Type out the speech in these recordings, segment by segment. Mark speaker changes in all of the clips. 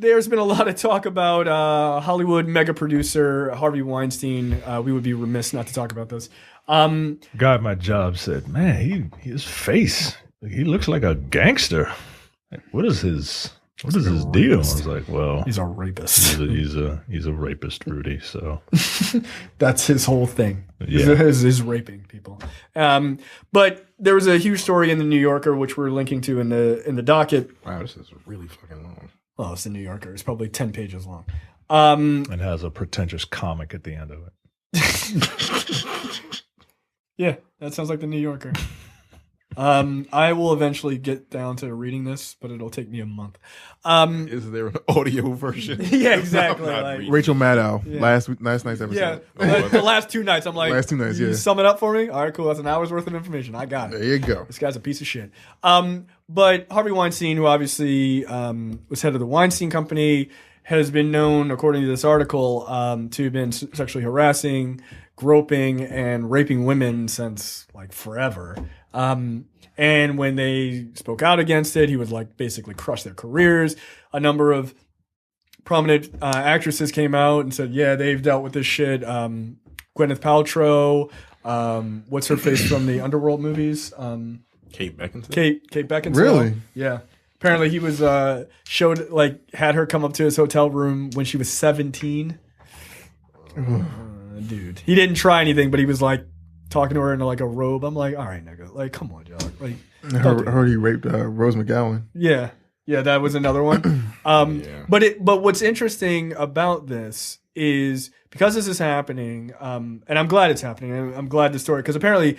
Speaker 1: there's been a lot of talk about Hollywood mega producer Harvey Weinstein. We would be remiss not to talk about this.
Speaker 2: Guy at my job said, "Man, his face, he looks like a gangster. What is his deal?" I was like, "Well,
Speaker 1: he's a rapist.
Speaker 2: He's a rapist, Rudy." So
Speaker 1: that's his whole thing.
Speaker 2: Yeah,
Speaker 1: is raping people. But there was a huge story in the New Yorker, which we're linking to in the docket.
Speaker 3: Wow, this is really fucking long.
Speaker 1: Well, it's the New Yorker. It's probably 10 pages long.
Speaker 2: It has a pretentious comic at the end of it.
Speaker 1: Yeah, that sounds like the New Yorker. I will eventually get down to reading this, but it'll take me a month.
Speaker 3: Is there an audio version?
Speaker 1: Yeah, exactly.
Speaker 4: Rachel Maddow, last night's episode.
Speaker 1: Yeah, the last 2 nights. I'm like,
Speaker 4: last 2 nights.
Speaker 1: You sum it up for me. All right, cool. That's an hour's worth of information. I got it.
Speaker 4: There you go.
Speaker 1: This guy's a piece of shit. But Harvey Weinstein, who obviously was head of the Weinstein Company, has been known, according to this article, to have been sexually harassing, groping, and raping women since like forever. And when they spoke out against it, he would like basically crush their careers. A number of prominent actresses came out and said, yeah, they've dealt with this shit. Gwyneth Paltrow, what's her face from the Underworld movies?
Speaker 3: Kate Beckinsale.
Speaker 1: Kate Beckinsale.
Speaker 4: Really?
Speaker 1: Yeah. Apparently he was had her come up to his hotel room when she was 17. Dude. He didn't try anything, but he was like talking to her in like a robe. I'm like, all right, nigga. Like, come on, dog. Like,
Speaker 4: I heard he raped Rose McGowan.
Speaker 1: Yeah. Yeah, that was another one.
Speaker 3: Yeah.
Speaker 1: But what's interesting about this is because this is happening, and I'm glad it's happening. I'm glad the story, because apparently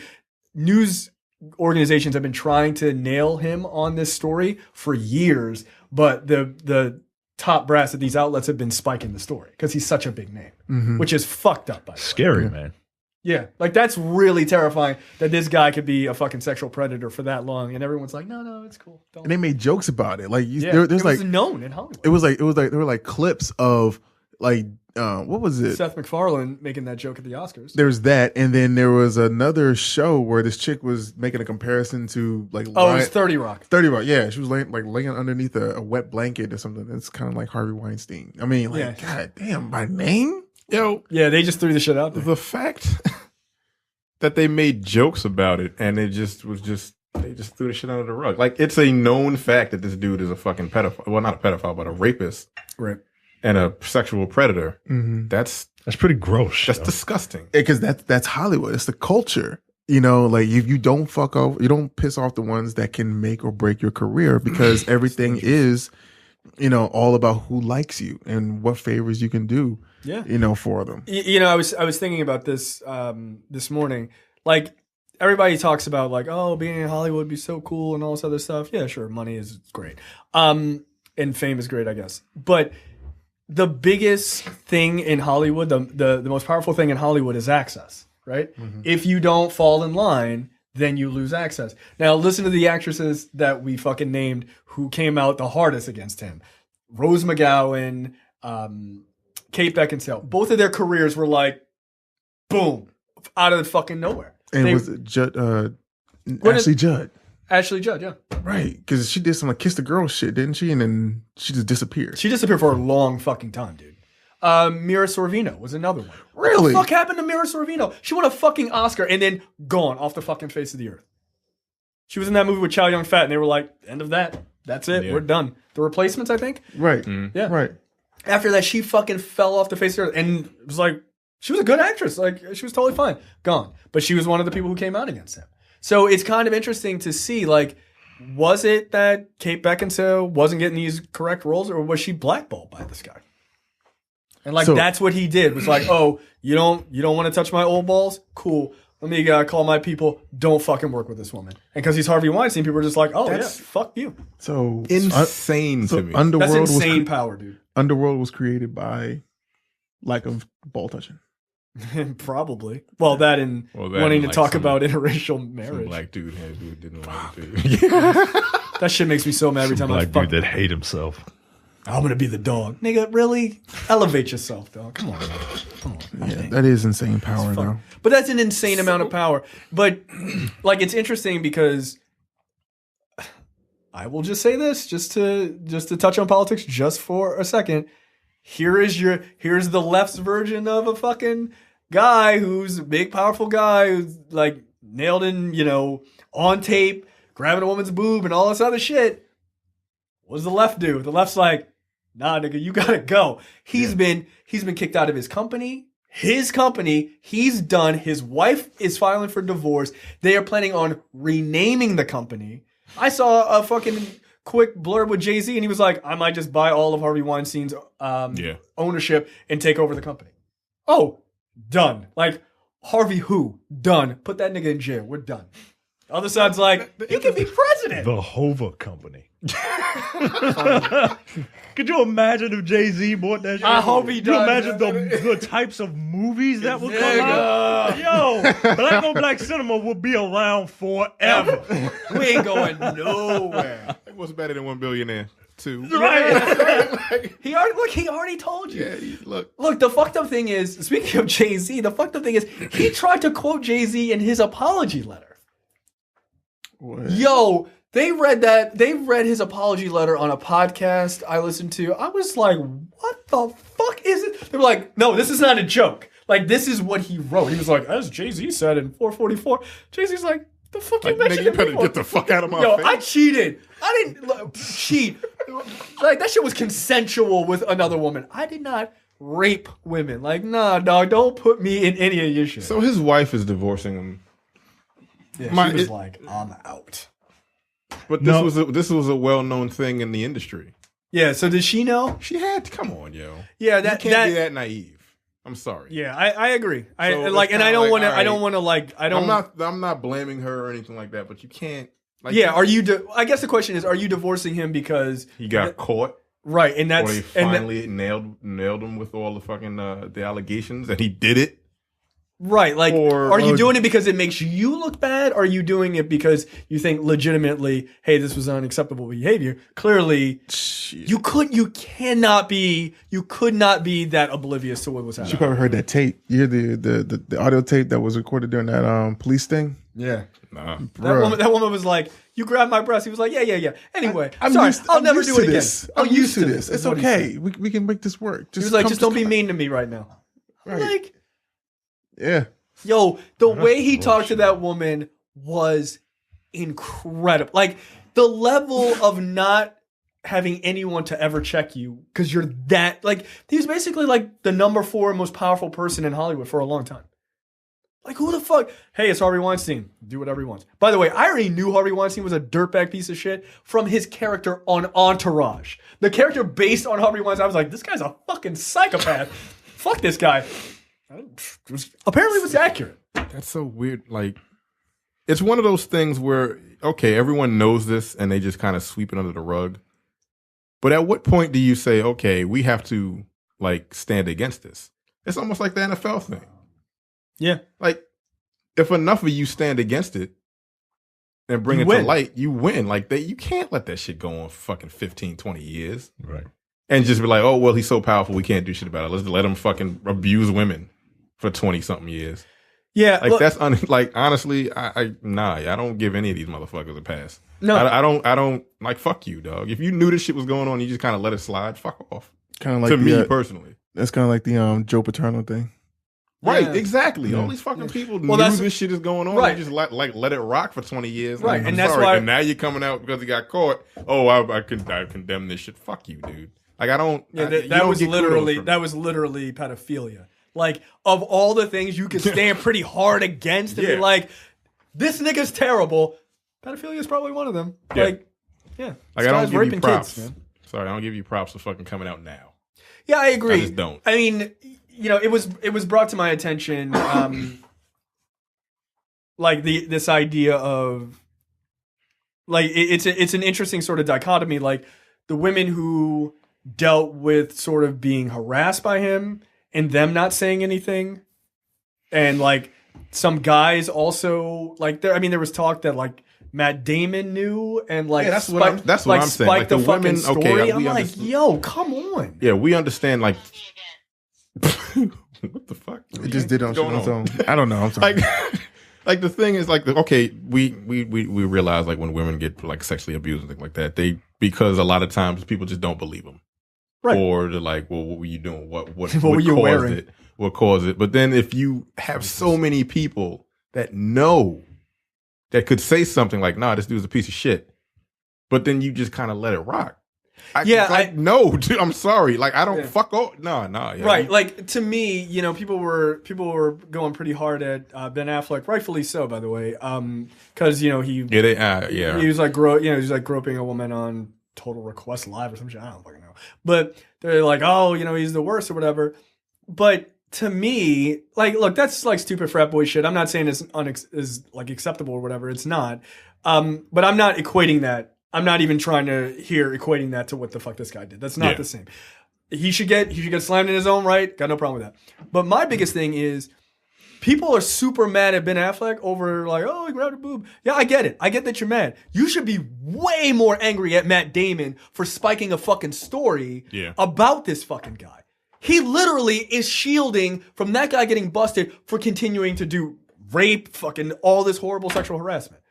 Speaker 1: news organizations have been trying to nail him on this story for years, but the top brass at these outlets have been spiking the story because he's such a big name, which is fucked up. By the way.
Speaker 2: Scary, man.
Speaker 1: Yeah, like that's really terrifying that this guy could be a fucking sexual predator for that long, and everyone's like, no, it's cool. Don't.
Speaker 4: And they made jokes about it. Like
Speaker 1: There's
Speaker 4: it was
Speaker 1: known in Hollywood.
Speaker 4: It was like there were like clips of like what was it?
Speaker 1: Seth MacFarlane making that joke at the Oscars.
Speaker 4: There's that, and then there was another show where this chick was making a comparison to like
Speaker 1: it was 30 Rock.
Speaker 4: 30 Rock, yeah. She was laying underneath a wet blanket or something. It's kind of like Harvey Weinstein. I mean, like, God damn, by name?
Speaker 3: Yo,
Speaker 1: yeah, they just threw the shit out there.
Speaker 3: The fact that they made jokes about it and they just threw the shit under the rug. Like, it's a known fact that this dude is a fucking pedophile. Well, not a pedophile, but a rapist.
Speaker 1: Right.
Speaker 3: And a sexual predator.
Speaker 4: Mm-hmm.
Speaker 3: That's
Speaker 2: pretty gross.
Speaker 3: That's disgusting.
Speaker 4: Because that's Hollywood. It's the culture. You know, like you don't fuck off, you don't piss off the ones that can make or break your career, because everything is, all about who likes you and what favors you can do. Yeah. For them.
Speaker 1: I was thinking about this this morning. Like, everybody talks about like, oh, being in Hollywood would be so cool and all this other stuff. Yeah, sure, money is great. And fame is great, I guess. But the biggest thing in Hollywood, the most powerful thing in Hollywood is access, right? Mm-hmm. If you don't fall in line, then you lose access. Now, listen to the actresses that we fucking named who came out the hardest against him. Rose McGowan, Kate Beckinsale. Both of their careers were like, boom, out of the fucking nowhere.
Speaker 4: And was it Ashley Judd?
Speaker 1: Ashley Judd, yeah.
Speaker 4: Right, because she did some like Kiss the Girl shit, didn't she? And then she just disappeared.
Speaker 1: She disappeared for a long fucking time, dude. Mira Sorvino was another one.
Speaker 4: Really?
Speaker 1: What the fuck happened to Mira Sorvino? She won a fucking Oscar and then gone off the fucking face of the earth. She was in that movie with Chow Yun-fat and they were like, end of that. That's it. Yeah. We're done. The Replacements, I think.
Speaker 4: Right.
Speaker 1: Mm. Yeah.
Speaker 4: Right.
Speaker 1: After that, she fucking fell off the face of the earth, and it was like, she was a good actress. Like, she was totally fine. Gone. But she was one of the people who came out against him. So it's kind of interesting to see, like, was it that Kate Beckinsale wasn't getting these correct roles, or was she blackballed by this guy? And like, that's what he did. Was like, oh, you don't want to touch my old balls? Cool. Let me call my people. Don't fucking work with this woman. And because he's Harvey Weinstein, people are just like, oh, that's fuck you.
Speaker 4: So
Speaker 3: insane to me.
Speaker 1: That's insane power, dude.
Speaker 4: Underworld was created by lack of ball touching.
Speaker 1: Probably. Well, that and wanting to talk about interracial marriage.
Speaker 3: Some black dude who didn't want to.
Speaker 1: That shit makes me so mad every time I
Speaker 2: fuck. Black dude that hate himself.
Speaker 1: I'm gonna be the dog, nigga. Really? Elevate yourself, dog. Come on, man. Come on.
Speaker 4: Yeah, that is insane power, though.
Speaker 1: But that's an insane amount of power. But like, it's interesting because I will just say this, just to touch on politics just for a second. Here's the left's version of a fucking guy who's a big, powerful guy who's like nailed in, on tape, grabbing a woman's boob and all this other shit. What does the left do? The left's like, nah, nigga, you gotta go. He's been kicked out of his company. He's done. His wife is filing for divorce. They are planning on renaming the company. I saw a fucking quick blurb with Jay-Z and he was like, I might just buy all of Harvey Weinstein's ownership and take over the company. Oh, done. Like, Harvey who? Done. Put that nigga in jail. We're done. The other side's like, you can be president.
Speaker 2: The Hova Company. Could you imagine if Jay-Z bought that shit?
Speaker 1: I hope he does.
Speaker 2: Could you imagine the types of movies that would come out? Yo, black on black cinema will be around forever.
Speaker 1: We ain't going nowhere.
Speaker 3: What's better than 1 billionaire? 2.
Speaker 1: Right. He already told you.
Speaker 3: Yeah,
Speaker 1: look, the fucked up thing is, speaking of Jay-Z, the fucked up thing is he tried to quote Jay-Z in his apology letter.
Speaker 4: What?
Speaker 1: Yo, they read his apology letter on a podcast I listened to. I was like, what the fuck is it? They were like, no, this is not a joke. Like, this is what he wrote. He was like, as Jay-Z said in 444. Jay-Z's like, the fuck you mentioned
Speaker 3: you better get the fuck out of my face.
Speaker 1: I cheated. I didn't cheat. Like, that shit was consensual with another woman. I did not rape women. Like, nah, dog, don't put me in any of your shit.
Speaker 3: So his wife is divorcing him.
Speaker 1: Yeah, she was like, I'm out.
Speaker 3: But this was a well-known thing in the industry.
Speaker 1: Yeah, so did she know?
Speaker 3: She had to. Come on, yo.
Speaker 1: Yeah,
Speaker 3: you can't be that naive. I'm sorry.
Speaker 1: Yeah, I agree. I
Speaker 3: So
Speaker 1: like, and I don't want to.
Speaker 3: right.
Speaker 1: I don't want to like. I don't.
Speaker 3: I'm not blaming her or anything like that. But you can't. Like,
Speaker 1: Yeah, are you? I guess the question is, are you divorcing him because
Speaker 3: he got caught?
Speaker 1: Right, and that's
Speaker 3: or they finally nailed him with all the fucking the allegations, and he did it.
Speaker 1: Right, like, are you doing it because it makes you look bad? Or are you doing it because you think legitimately, hey, this was unacceptable behavior? Clearly, you could not be that oblivious to what was happening.
Speaker 4: She probably heard that tape. You hear the audio tape that was recorded during that police thing?
Speaker 1: Yeah.
Speaker 3: Nah.
Speaker 1: That woman was like, you grabbed my breast. He was like, yeah. Anyway,
Speaker 4: I'm
Speaker 1: sorry,
Speaker 4: used,
Speaker 1: I'll
Speaker 4: I'm
Speaker 1: never
Speaker 4: used
Speaker 1: do
Speaker 4: to
Speaker 1: it
Speaker 4: this.
Speaker 1: again.
Speaker 4: I'm used to this. It's
Speaker 1: is what he
Speaker 4: okay.
Speaker 1: said.
Speaker 4: We can make this work.
Speaker 1: He was like, just don't be mean to me right now.
Speaker 4: Right.
Speaker 1: Like,
Speaker 4: yeah.
Speaker 1: yo, the way he talked to that woman was incredible. Like, the level of not having anyone to ever check you because you're that, like, he's basically like the number 4 most powerful person in Hollywood for a long time. Like, who the fuck? Hey, it's Harvey Weinstein. Do whatever he wants. By the way, I already knew Harvey Weinstein was a dirtbag piece of shit from his character on Entourage. The character based on Harvey Weinstein, I was like, this guy's a fucking psychopath. Fuck this guy. Apparently it was accurate.
Speaker 3: That's so weird. Like, it's one of those things where, okay, everyone knows this and they just kind of sweep it under the rug. But at what point do you say, okay, we have to, like, stand against this? It's almost like the NFL thing.
Speaker 1: Yeah.
Speaker 3: Like, if enough of you stand against it and bring it to light, you win. Like, you can't let that shit go on for fucking 15, 20 years.
Speaker 2: Right.
Speaker 3: And just be like, oh, well, he's so powerful, we can't do shit about it. Let's let him fucking abuse women for 20-something years.
Speaker 1: Yeah.
Speaker 3: Like, that's, like, honestly, I don't give any of these motherfuckers a pass.
Speaker 1: No.
Speaker 3: I don't, like, fuck you, dog. If you knew this shit was going on, you just kind of let it slide, fuck off.
Speaker 4: Kind of like
Speaker 3: to me, personally.
Speaker 4: That's kind of like the Joe Paterno thing.
Speaker 3: Right,
Speaker 1: Yeah.
Speaker 3: exactly.
Speaker 4: Yeah.
Speaker 3: All these fucking people
Speaker 1: Well,
Speaker 3: knew this shit is going on.
Speaker 1: Right.
Speaker 3: They just let it rock for 20 years.
Speaker 1: Right,
Speaker 3: Like,
Speaker 1: and
Speaker 3: I'm
Speaker 1: that's
Speaker 3: sorry.
Speaker 1: why-
Speaker 3: And now you're coming out because he got caught. Oh, I condemn this shit. Fuck you, dude. Like, I don't.
Speaker 1: Yeah,
Speaker 3: you
Speaker 1: that
Speaker 3: don't
Speaker 1: was
Speaker 3: get kudos
Speaker 1: literally
Speaker 3: from
Speaker 1: pedophilia. Like, of all the things you could stand pretty hard against and be
Speaker 3: Yeah.
Speaker 1: like, this nigga's terrible. Pedophilia is probably one of them.
Speaker 3: Yeah.
Speaker 1: Like, yeah.
Speaker 3: Like,
Speaker 1: This
Speaker 3: I don't
Speaker 1: guy's
Speaker 3: give you
Speaker 1: raping
Speaker 3: props.
Speaker 1: kids, man.
Speaker 3: Sorry, I don't give you props for fucking coming out now.
Speaker 1: Yeah, I agree.
Speaker 3: I just don't.
Speaker 1: I mean, it was brought to my attention, like this idea of, like, it's an interesting sort of dichotomy. Like, the women who dealt with sort of being harassed by him and them not saying anything, and like some guys also, like, there was talk that like Matt Damon knew, and like,
Speaker 3: Yeah, that's what I'm saying. Like,
Speaker 1: the
Speaker 3: the
Speaker 1: fucking
Speaker 3: women,
Speaker 1: story.
Speaker 3: okay,
Speaker 1: I'm
Speaker 3: we
Speaker 1: like,
Speaker 3: understand.
Speaker 1: yo, come on.
Speaker 3: Yeah, we understand, like, what the fuck?
Speaker 4: It just did on
Speaker 3: What's going
Speaker 4: its own. I don't know. I'm sorry.
Speaker 3: Like, Like the thing is like okay, we realize like when women get like sexually abused and things like that, because a lot of times people just don't believe them,
Speaker 1: Right.
Speaker 3: Or they're like, well, what were you doing? What
Speaker 1: were you
Speaker 3: caused
Speaker 1: wearing?
Speaker 3: it? What caused it? But then if you have so many people that know that could say something like, nah, this dude's a piece of shit, but then you just kind of let it rock. No, dude, I'm sorry. Like, I don't fuck off. No. Yeah.
Speaker 1: Right. Like, to me, people were going pretty hard at Ben Affleck, rightfully so, by the way. Cause, he was like, groping a woman on Total Request Live or some shit. I don't fucking know. But they're like, oh, he's the worst or whatever. But to me, like, look, that's like stupid frat boy shit. I'm not saying it's is like acceptable or whatever. It's not. But I'm not equating that. I'm not even trying to equating that to what the fuck this guy did. That's not the same. He should get slammed in his own right. Got no problem with that. But my biggest thing is people are super mad at Ben Affleck over like, oh, he grabbed a boob. Yeah, I get it. I get that you're mad. You should be way more angry at Matt Damon for spiking a fucking story about this fucking guy. He literally is shielding from that guy getting busted for continuing to do rape, fucking all this horrible sexual harassment.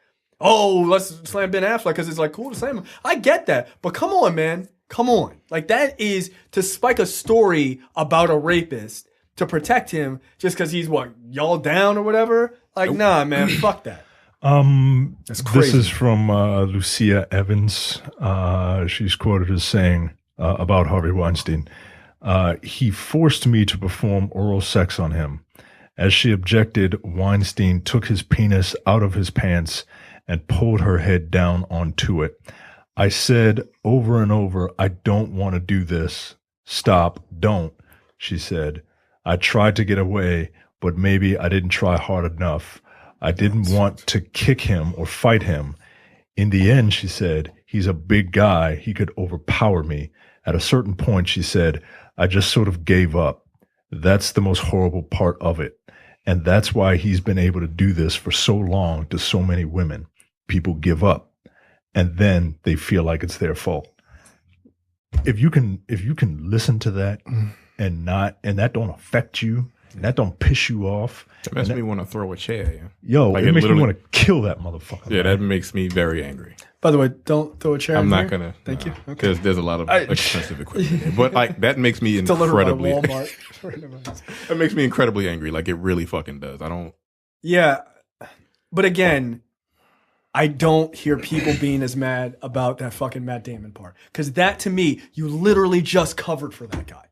Speaker 1: Oh, let's slam Ben Affleck because it's like cool to slam him. I get that. But come on, man. Come on. Like that is to spike a story about a rapist to protect him just because he's y'all down or whatever. Like, nah, man, fuck that. That's crazy.
Speaker 2: This is from Lucia Evans. She's quoted as saying about Harvey Weinstein, he forced me to perform oral sex on him. As she objected, Weinstein took his penis out of his pants and pulled her head down onto it. I said over and over, I don't want to do this. Stop, don't, she said. I tried to get away, but maybe I didn't try hard enough. I didn't want to kick him or fight him. In the end, she said, he's a big guy. He could overpower me. At a certain point, she said, I just sort of gave up. That's the most horrible part of it. And that's why he's been able to do this for so long to so many women. People give up and then they feel like it's their fault. If you can listen to that and that don't affect you and that don't piss you off.
Speaker 3: It makes me want to throw a chair. Yeah.
Speaker 2: Yo, like it makes me want to kill that motherfucker.
Speaker 3: Yeah, that makes me very angry.
Speaker 1: By the way, don't throw a chair.
Speaker 3: I'm not gonna.
Speaker 1: Thank you.
Speaker 3: Because there's a lot of expensive equipment there. But like that makes me incredibly. That makes me incredibly angry. Like it really fucking does. I don't.
Speaker 1: Yeah, but again, I don't hear people being as mad about that fucking Matt Damon part. Because that, to me, you literally just covered for that guy.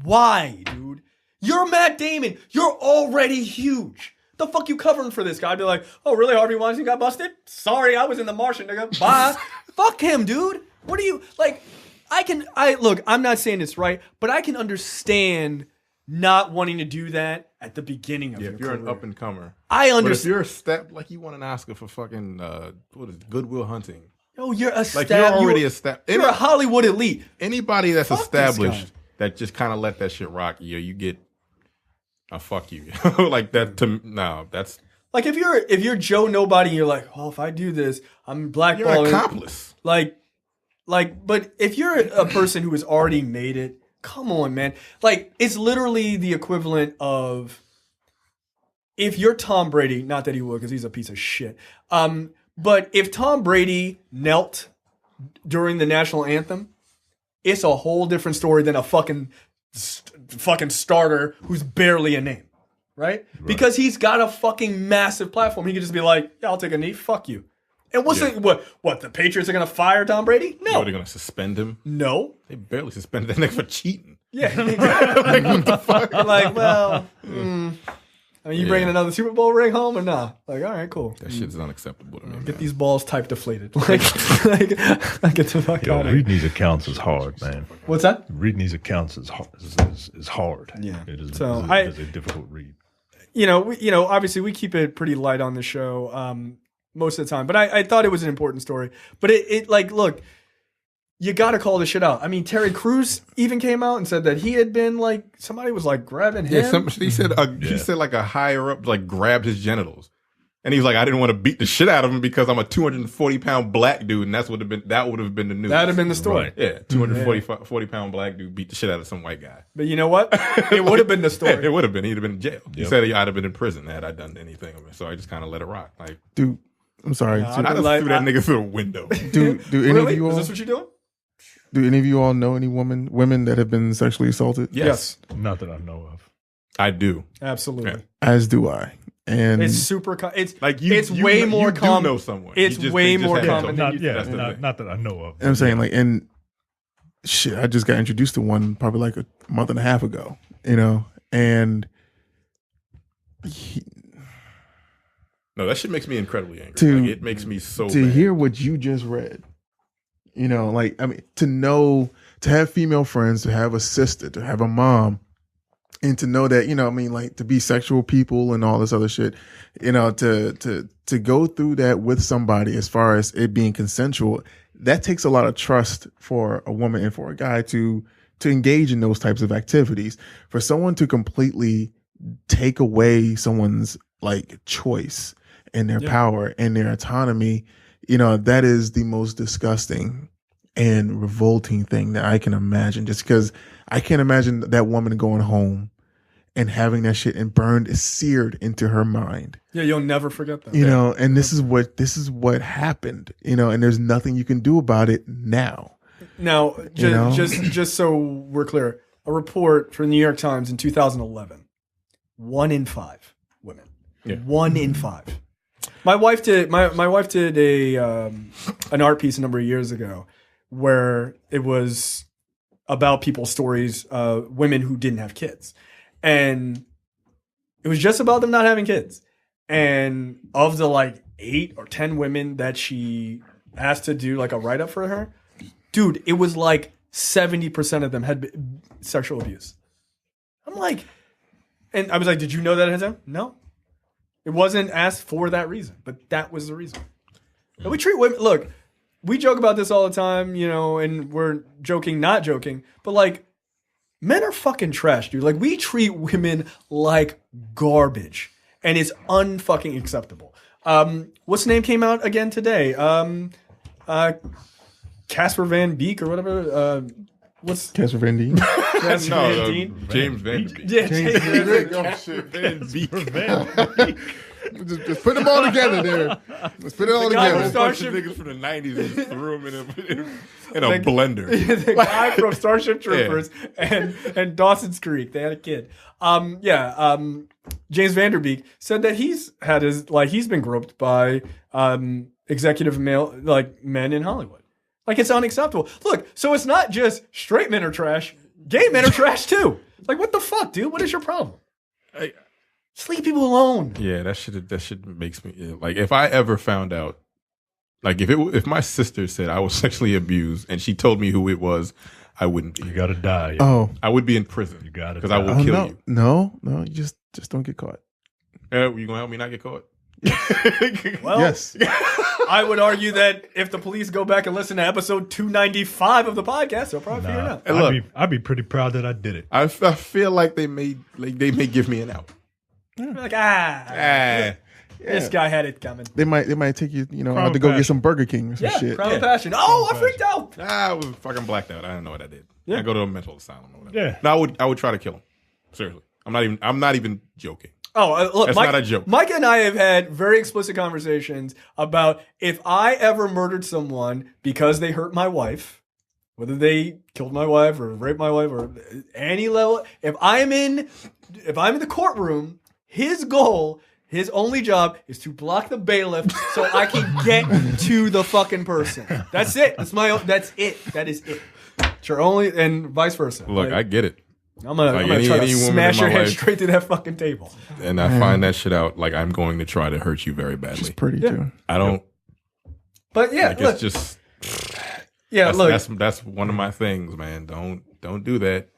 Speaker 1: Why, dude? You're Matt Damon. You're already huge. The fuck you covering for this guy? I'd be like, oh, really? Harvey Weinstein got busted? Sorry, I was in The Martian, nigga. Bye. Fuck him, dude. What do you, like, look, I'm not saying it's right, but I can understand not wanting to do that at the beginning of your career.
Speaker 3: If you're an up and comer.
Speaker 1: I understand.
Speaker 3: But if you're a step, like you won an Oscar for fucking, what is it, Goodwill Hunting.
Speaker 1: Oh, you're a
Speaker 3: like you're already established.
Speaker 1: You're a Hollywood elite.
Speaker 3: Anybody that's established that just kind of let that shit rock, you get, fuck you. Like that, that's. Like
Speaker 1: if you're Joe Nobody and you're like, well, if I do this, I'm blackballing.
Speaker 3: You're an accomplice.
Speaker 1: Like, but if you're a person who has already made it, come on, man. Like, it's literally the equivalent of if you're Tom Brady, not that he would because he's a piece of shit. But if Tom Brady knelt during the national anthem, it's a whole different story than a fucking starter who's barely a name, right? Because he's got a fucking massive platform. He could just be like, yeah, I'll take a knee, fuck you. And what the Patriots are going to fire Tom Brady? No.
Speaker 3: They're going to suspend him?
Speaker 1: No.
Speaker 3: They barely suspended that nigga for cheating.
Speaker 1: Yeah. Like, what the fuck? Like, well, I mean, you bringing another Super Bowl ring home or nah? Like, all right, cool.
Speaker 3: That shit's unacceptable to me.
Speaker 1: Get these balls type deflated. Like get the fuck out of here.
Speaker 2: Reading these accounts is hard, man.
Speaker 1: What's that?
Speaker 2: Reading these accounts is hard.
Speaker 1: Yeah.
Speaker 2: It is,
Speaker 1: so
Speaker 2: it is a difficult read.
Speaker 1: Obviously we keep it pretty light on the show most of the time, but I thought it was an important story. But it like, look, you got to call this shit out. I mean, Terry Crews even came out and said that he had been like, somebody was like grabbing him.
Speaker 3: Yeah, he said like a higher up like grabbed his genitals. And he was like, I didn't want to beat the shit out of him because I'm a 240-pound black dude, and that would have been the news.
Speaker 1: That'd have been the story.
Speaker 2: Right.
Speaker 3: Yeah, 240-pound black dude beat the shit out of some white guy.
Speaker 1: But you know what? It would have been the story.
Speaker 3: It would have been. He'd have been in jail. He said I'd have been in prison had I done anything of it. So I just kind of let it rock. Like,
Speaker 4: Dude, I'm sorry.
Speaker 1: Nah,
Speaker 3: I just threw that nigga through the window.
Speaker 4: Do any
Speaker 1: Really?
Speaker 4: of you
Speaker 1: Is
Speaker 4: all
Speaker 1: this what you're doing?
Speaker 4: do any of you all know any women that have been sexually assaulted?
Speaker 3: Yes,
Speaker 2: Not that I know of.
Speaker 3: I do.
Speaker 1: Absolutely.
Speaker 3: Yeah.
Speaker 4: As do I. And
Speaker 1: It's super. It's
Speaker 3: Like you,
Speaker 1: It's
Speaker 3: you,
Speaker 1: way
Speaker 3: you
Speaker 1: more
Speaker 3: do
Speaker 1: common.
Speaker 3: know someone.
Speaker 1: It's
Speaker 3: You just-
Speaker 1: way
Speaker 3: they just
Speaker 1: more
Speaker 3: haven't
Speaker 1: common
Speaker 3: told
Speaker 1: than
Speaker 3: you.
Speaker 1: you
Speaker 2: Not,
Speaker 1: think.
Speaker 2: yeah, not that I know of.
Speaker 4: I'm saying like, and shit, I just got introduced to one probably like a month and a half ago, and
Speaker 3: No, that shit makes me incredibly angry.
Speaker 4: To-
Speaker 3: Like, it makes me so
Speaker 4: to
Speaker 3: mad.
Speaker 4: hear what you just read, like, I mean, to have female friends, to have a sister, to have a mom, and to know that, like to be sexual people and all this other shit, to go through that with somebody as far as it being consensual, that takes a lot of trust for a woman and for a guy to engage in those types of activities. For someone to completely take away someone's like choice and their power and their autonomy, that is the most disgusting and revolting thing that I can imagine. Just because I can't imagine that woman going home and having that shit and seared into her mind.
Speaker 1: Yeah, you'll never forget that.
Speaker 4: And this is what happened. And there's nothing you can do about it now.
Speaker 1: Now, just so we're clear, a report from the New York Times in 2011: 1 in 5 women.
Speaker 3: Yeah.
Speaker 1: 1 in 5. My wife did an art piece a number of years ago where it was about people's stories, women who didn't have kids. And it was just about them not having kids. And of the like 8 or 10 women that she asked to do like a write-up for her, dude, it was like 70% of them had sexual abuse. I'm like, and I was like, did you know that ahead of time? No. It wasn't asked for that reason, but that was the reason. And we treat women, look, we joke about this all the time, and we're joking, not joking, but like, men are fucking trash, dude. Like, we treat women like garbage, and it's unfucking acceptable. What's the name came out again today? Casper Van Beek or whatever. What's
Speaker 4: Casper Van Dien?
Speaker 1: Casper
Speaker 3: No,
Speaker 1: Van Dien?
Speaker 3: James Van Der Beek.
Speaker 1: Yeah, James
Speaker 4: Just put them all together there. Let's put it all
Speaker 1: guy
Speaker 4: together.
Speaker 1: from
Speaker 3: Bunch of
Speaker 1: Starship-
Speaker 3: niggas from the 90s and just threw them in a blender.
Speaker 1: the guy from Starship Troopers and Dawson's Creek. They had a kid. James Van Der Beek said that he's been groped by executive male men in Hollywood. Like, it's unacceptable. Look, so it's not just straight men are trash. Gay men are trash too. Like, what the fuck, dude? What is your problem? Just leave people alone.
Speaker 3: Yeah, that shit makes me like, if I ever found out, like if my sister said I was sexually abused and she told me who it was, I wouldn't be.
Speaker 2: You gotta die.
Speaker 4: Oh,
Speaker 3: I would be in prison.
Speaker 2: You gotta
Speaker 3: because I will
Speaker 2: die.
Speaker 3: kill
Speaker 4: no,
Speaker 3: you.
Speaker 4: no, you just don't get caught.
Speaker 3: You gonna help me not get caught?
Speaker 1: Well,
Speaker 4: Yes.
Speaker 1: I would argue that if the police go back and listen to episode 295 of the podcast, they'll probably figure it out.
Speaker 3: Hey, look.
Speaker 2: I'd be pretty proud that I did it.
Speaker 3: I feel like they may give me an out.
Speaker 1: Like, this guy had it coming.
Speaker 4: They might take you,
Speaker 2: Crime
Speaker 4: out to go
Speaker 2: passion.
Speaker 4: get some Burger King or some
Speaker 1: Yeah,
Speaker 4: shit.
Speaker 1: crime of passion. Oh, I freaked out.
Speaker 3: I was fucking blacked out. I didn't know what I did.
Speaker 1: Yeah.
Speaker 3: I go to a mental asylum or whatever.
Speaker 2: Yeah.
Speaker 3: No, I would try to kill him. Seriously, I'm not even joking.
Speaker 1: Oh, look,
Speaker 3: That's
Speaker 1: Mike,
Speaker 3: not a joke.
Speaker 1: Mike and I have had very explicit conversations about if I ever murdered someone because they hurt my wife, whether they killed my wife or raped my wife or any level. If I'm in the courtroom, his only job is to block the bailiff so I can get to the fucking person. That's it. That's it. That is it. Sure, only and vice versa.
Speaker 3: Look, I get it.
Speaker 1: I'm gonna try to smash your head straight through that fucking table.
Speaker 3: And I find that shit out. Like, I'm going to try to hurt you very badly.
Speaker 4: It's pretty too.
Speaker 3: I don't.
Speaker 1: But yeah,
Speaker 3: Like,
Speaker 1: look,
Speaker 3: it's just.
Speaker 1: yeah, look.
Speaker 3: That's one of my things, man. Don't do that.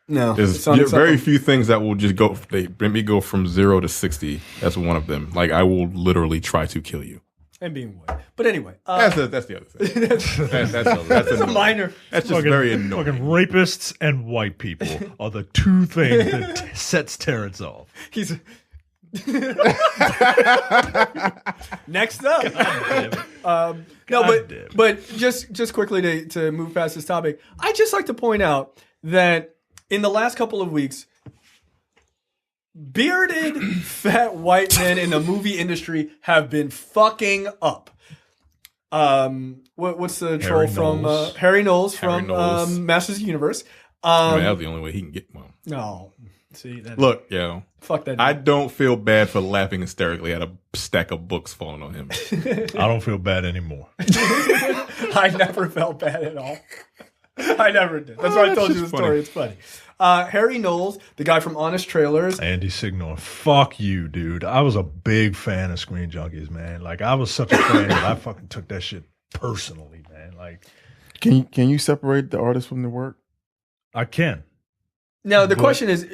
Speaker 1: No,
Speaker 3: There's
Speaker 1: it's unacceptable.
Speaker 3: very few things that will just go. They make me go from 0 to 60. That's one of them. Like, I will literally try to kill you.
Speaker 1: And being white. But anyway,
Speaker 3: That's the other thing. That's
Speaker 1: a minor.
Speaker 3: That's just very annoying.
Speaker 2: Fucking rapists and white people are the two things that sets Terrence off.
Speaker 1: He's Next up. But just quickly to move past this topic, I just like to point out that in the last couple of weeks, bearded fat white men in the movie industry have been fucking up. What's the troll from Harry Knowles from Masters of the Universe?
Speaker 3: That was the only way he can get one.
Speaker 1: No, see,
Speaker 3: look, yo,
Speaker 1: fuck that.
Speaker 3: I don't feel bad for laughing hysterically at a stack of books falling on him.
Speaker 2: I don't feel bad anymore.
Speaker 1: I never felt bad at all. I never did. That's why I told you the story. It's funny. Harry Knowles, the guy from Honest Trailers.
Speaker 2: Andy Signor, fuck you, dude. I was a big fan of Screen Junkies, man. Like, I was such a fan that I fucking took that shit personally, man. Like,
Speaker 4: can you separate the artist from the work?
Speaker 2: I can.
Speaker 1: Now the question is,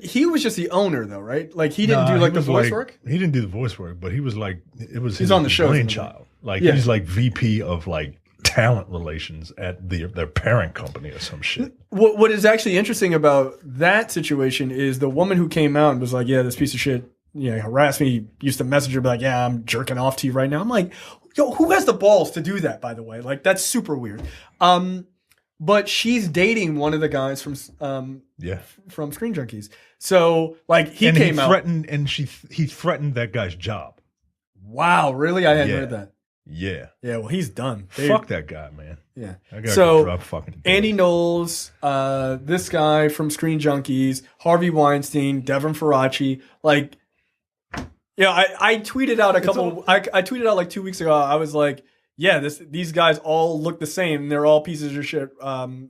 Speaker 1: he was just the owner though, right? Like he didn't do the voice work.
Speaker 2: He didn't do the voice work, but he was like,
Speaker 1: he's on the show,
Speaker 2: brainchild. Like he's like VP of like talent relations at their parent company or some shit.
Speaker 1: What is actually interesting about that situation is the woman who came out and was like, yeah, this piece of shit, harassed me, used to message her, be like, yeah, I'm jerking off to you right now. I'm like, yo, who has the balls to do that, by the way? Like, that's super weird. But she's dating one of the guys from Screen Junkies. So like he came out
Speaker 2: and he threatened that guy's job.
Speaker 1: Wow, really? I hadn't heard that.
Speaker 2: Yeah.
Speaker 1: Yeah, well, he's done.
Speaker 2: Fuck that guy, man.
Speaker 1: Yeah.
Speaker 2: So
Speaker 1: Andy Knowles, this guy from Screen Junkies, Harvey Weinstein, Devin Faraci, like, I tweeted out I tweeted out like 2 weeks ago. I was like, yeah, these guys all look the same. They're all pieces of shit,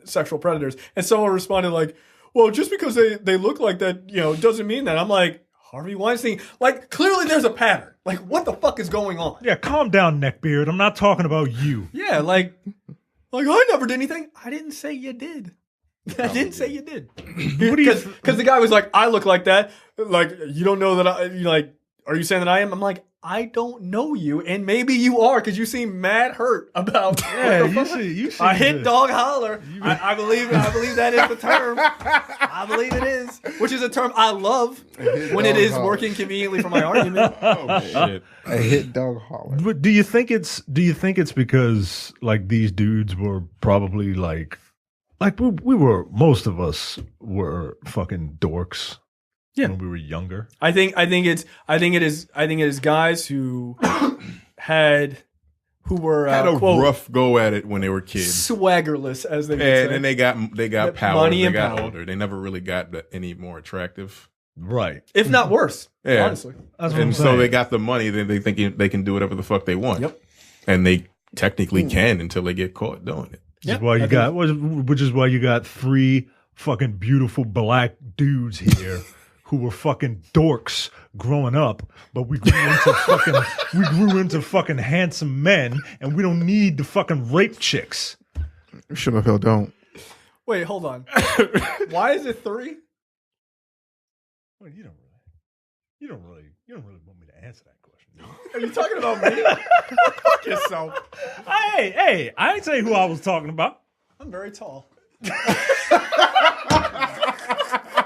Speaker 1: sexual predators. And someone responded like, well, just because they look like that, doesn't mean that. I'm like, Harvey Weinstein, like, clearly there's a pattern. Like, what the fuck is going on?
Speaker 2: Yeah, calm down, neckbeard. I'm not talking about you.
Speaker 1: Yeah, like I never did anything. I didn't say you did. I didn't say you did. Because the guy was like, I look like that. Like, you don't know that are you saying that I am? I'm like, I don't know you, and maybe you are because you seem mad hurt about.
Speaker 2: Yeah, you see.
Speaker 1: I hit dog holler. I believe that is the term. I believe it is, which is a term I love when it is working conveniently for my argument.
Speaker 3: Oh shit!
Speaker 4: I hit dog holler.
Speaker 2: But do you think it's because like these dudes were probably like most of us were fucking dorks.
Speaker 1: Yeah.
Speaker 2: When we were younger.
Speaker 1: I think it is guys who had a quote,
Speaker 3: rough go at it when they were kids,
Speaker 1: swaggerless as they would say.
Speaker 3: And then they got power.
Speaker 1: Money
Speaker 3: they
Speaker 1: and
Speaker 3: got
Speaker 1: power.
Speaker 3: older. They never really got any more attractive,
Speaker 2: right?
Speaker 1: If not worse.
Speaker 3: Yeah.
Speaker 1: Honestly.
Speaker 3: And so they got the money. Then they think they can do whatever the fuck they want.
Speaker 1: Yep.
Speaker 3: And they technically can until they get caught doing it.
Speaker 2: Which is why you got three fucking beautiful black dudes here. Who were fucking dorks growing up, but we grew into fucking handsome men, and we don't need the fucking rape chicks.
Speaker 4: Sure enough, hell don't.
Speaker 1: Wait, hold on. Why is it 3?
Speaker 2: Well, you don't really want me to answer that question.
Speaker 1: Are you talking about me? Fuck yourself.
Speaker 2: Hey, I ain't saying who I was talking about.
Speaker 1: I'm very tall.